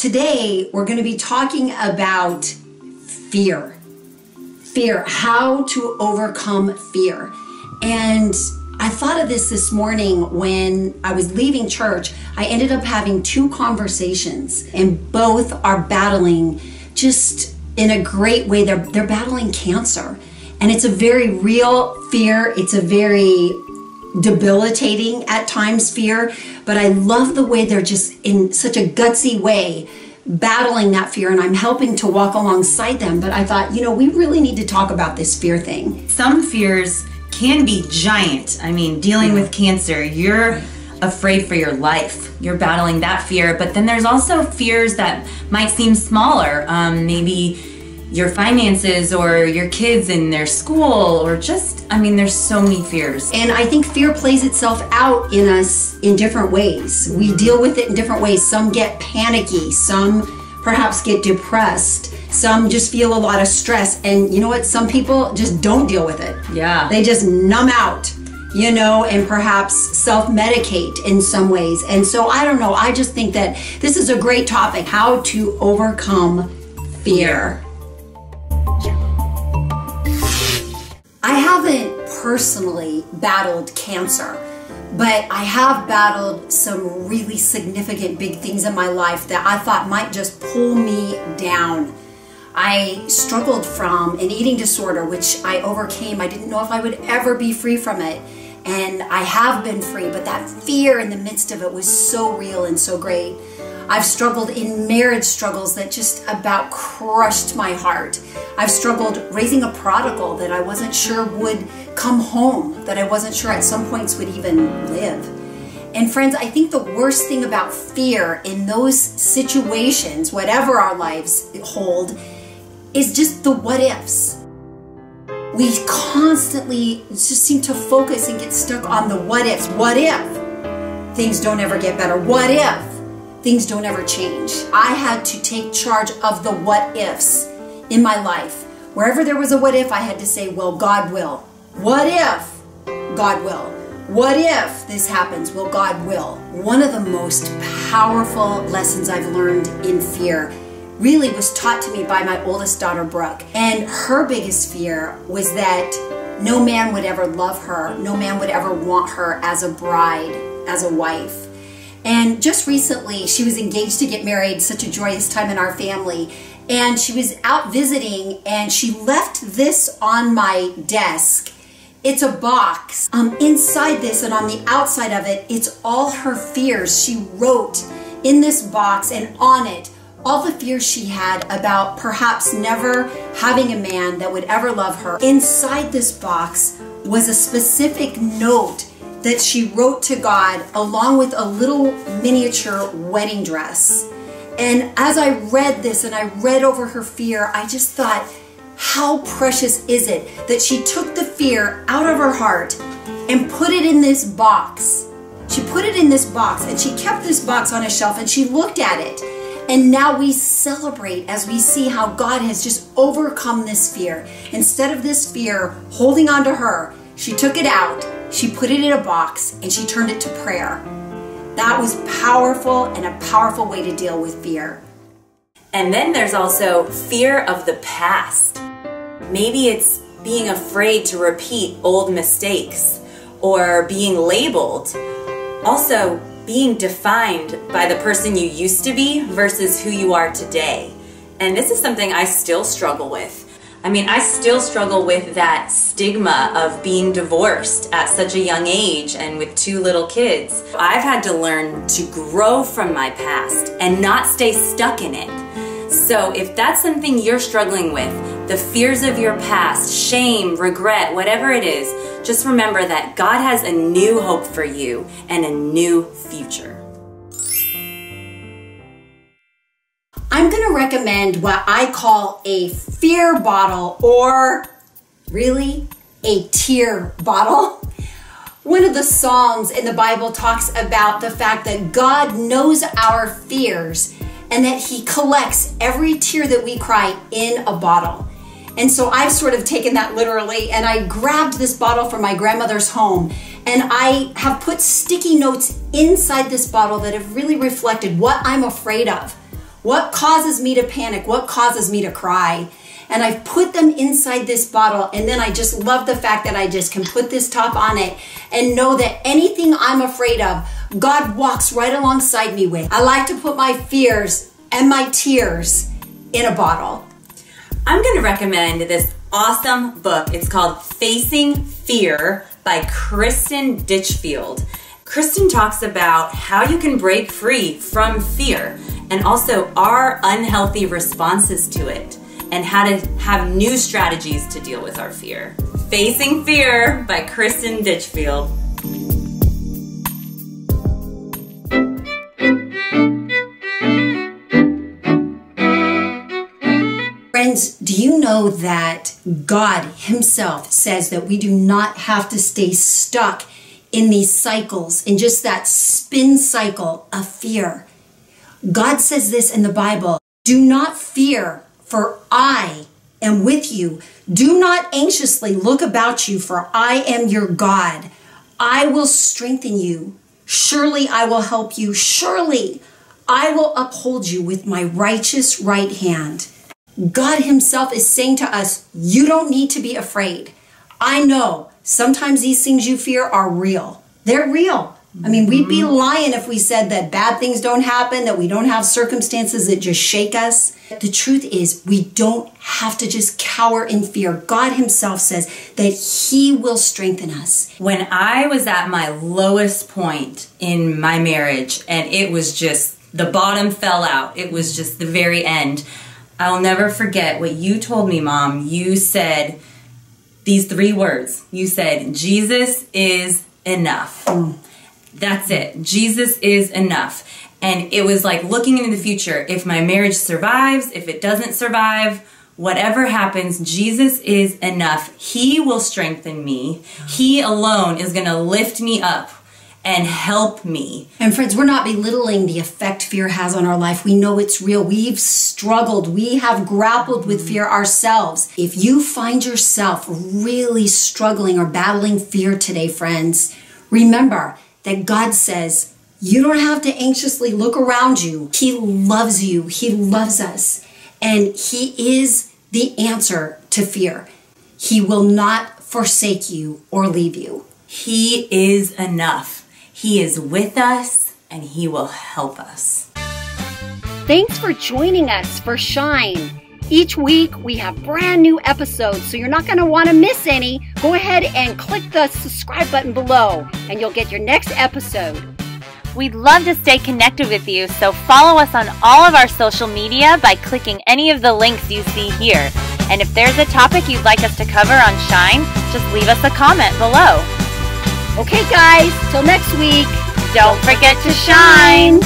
today we're going to be talking about fear. Fear, how to overcome fear. And I thought of this morning when I was leaving church. I ended up having two conversations, and both are battling just in a great way. They're battling cancer. And it's a very real fear. It's a very debilitating at times fear, but I love the way they're just in such a gutsy way battling that fear, and I'm helping to walk alongside them. But I thought, we really need to talk about this fear thing. Some fears can be giant. I mean, dealing with cancer, you're afraid for your life. You're battling that fear, but then there's also fears that might seem smaller. Maybe your finances or your kids in their school, or there's so many fears. And I think fear plays itself out in us in different ways. We deal with it in different ways. Some get panicky, some perhaps get depressed, some just feel a lot of stress. And you know what? Some people just don't deal with it. Yeah. They just numb out, and perhaps self-medicate in some ways. And so I don't know, I just think that this is a great topic, how to overcome fear. I haven't personally battled cancer, but I have battled some really significant big things in my life that I thought might just pull me down. I struggled from an eating disorder, which I overcame. I didn't know if I would ever be free from it, and I have been free, but that fear in the midst of it was so real and so great. I've struggled in marriage struggles that just about crushed my heart. I've struggled raising a prodigal that I wasn't sure would come home, that I wasn't sure at some points would even live. And friends, I think the worst thing about fear in those situations, whatever our lives hold, is just the what ifs. We constantly just seem to focus and get stuck on the what ifs. What if things don't ever get better? What if things don't ever change? I had to take charge of the what ifs in my life. Wherever there was a what if, I had to say, well, God will. What if God will? What if this happens? Well, God will. One of the most powerful lessons I've learned in fear really was taught to me by my oldest daughter, Brooke. And her biggest fear was that no man would ever love her. No man would ever want her as a bride, as a wife. And just recently, she was engaged to get married, such a joyous time in our family. And she was out visiting, and she left this on my desk. It's a box. Inside this and on the outside of it, it's all her fears. She wrote in this box and on it all the fears she had about perhaps never having a man that would ever love her. Inside this box was a specific note that she wrote to God, along with a little miniature wedding dress. And as I read this and I read over her fear, I just thought, how precious is it that she took the fear out of her heart and put it in this box. She put it in this box, and she kept this box on a shelf, and she looked at it. And now we celebrate as we see how God has just overcome this fear. Instead of this fear holding on to her, she took it out, she put it in a box, and she turned it to prayer. That was powerful, and a powerful way to deal with fear. And then there's also fear of the past. Maybe it's being afraid to repeat old mistakes, or being labeled. Also, being defined by the person you used to be versus who you are today. And this is something I still struggle with. I still struggle with that stigma of being divorced at such a young age and with 2 little kids. I've had to learn to grow from my past and not stay stuck in it. So if that's something you're struggling with, the fears of your past, shame, regret, whatever it is, just remember that God has a new hope for you and a new future. I'm going to recommend what I call a fear bottle, or really a tear bottle. One of the Psalms in the Bible talks about the fact that God knows our fears and that He collects every tear that we cry in a bottle. And so I've sort of taken that literally, and I grabbed this bottle from my grandmother's home, and I have put sticky notes inside this bottle that have really reflected what I'm afraid of, What causes me to panic? What causes me to cry? And I've put them inside this bottle, and then I just love the fact that I just can put this top on it and know that anything I'm afraid of, God walks right alongside me with. I like to put my fears and my tears in a bottle. I'm going to recommend this awesome book. It's called Facing Fear by Kristen Ditchfield. Kristen talks about how you can break free from fear and also our unhealthy responses to it and how to have new strategies to deal with our fear. Facing Fear by Kristen Ditchfield. Friends, do you know that God Himself says that we do not have to stay stuck in these cycles, in just that spin cycle of fear? God says this in the Bible, do not fear, for I am with you. Do not anxiously look about you, for I am your God. I will strengthen you. Surely I will help you. Surely I will uphold you with my righteous right hand. God Himself is saying to us, you don't need to be afraid. I know sometimes these things you fear are real. They're real. I mean, we'd be lying if we said that bad things don't happen, that we don't have circumstances that just shake us. The truth is, we don't have to just cower in fear. God Himself says that He will strengthen us. When I was at my lowest point in my marriage and it was just, the bottom fell out, it was just the very end, I'll never forget what you told me, Mom. You said these 3 words. You said, Jesus is enough. That's it. Jesus is enough. And it was like looking into the future. If my marriage survives, if it doesn't survive, whatever happens, Jesus is enough. He will strengthen me. He alone is going to lift me up and help me. And friends, we're not belittling the effect fear has on our life. We know it's real. We've struggled. We have grappled with fear ourselves. If you find yourself really struggling or battling fear today, friends, remember that God says you don't have to anxiously look around you. He loves you. He loves us. And He is the answer to fear. He will not forsake you or leave you. He is enough. He is with us and He will help us. Thanks for joining us for Shine. Each week we have brand new episodes, so you're not going to want to miss any. Go ahead and click the subscribe button below and you'll get your next episode. We'd love to stay connected with you, so follow us on all of our social media by clicking any of the links you see here. And if there's a topic you'd like us to cover on Shine, just leave us a comment below. Okay guys, till next week, Don't forget to shine!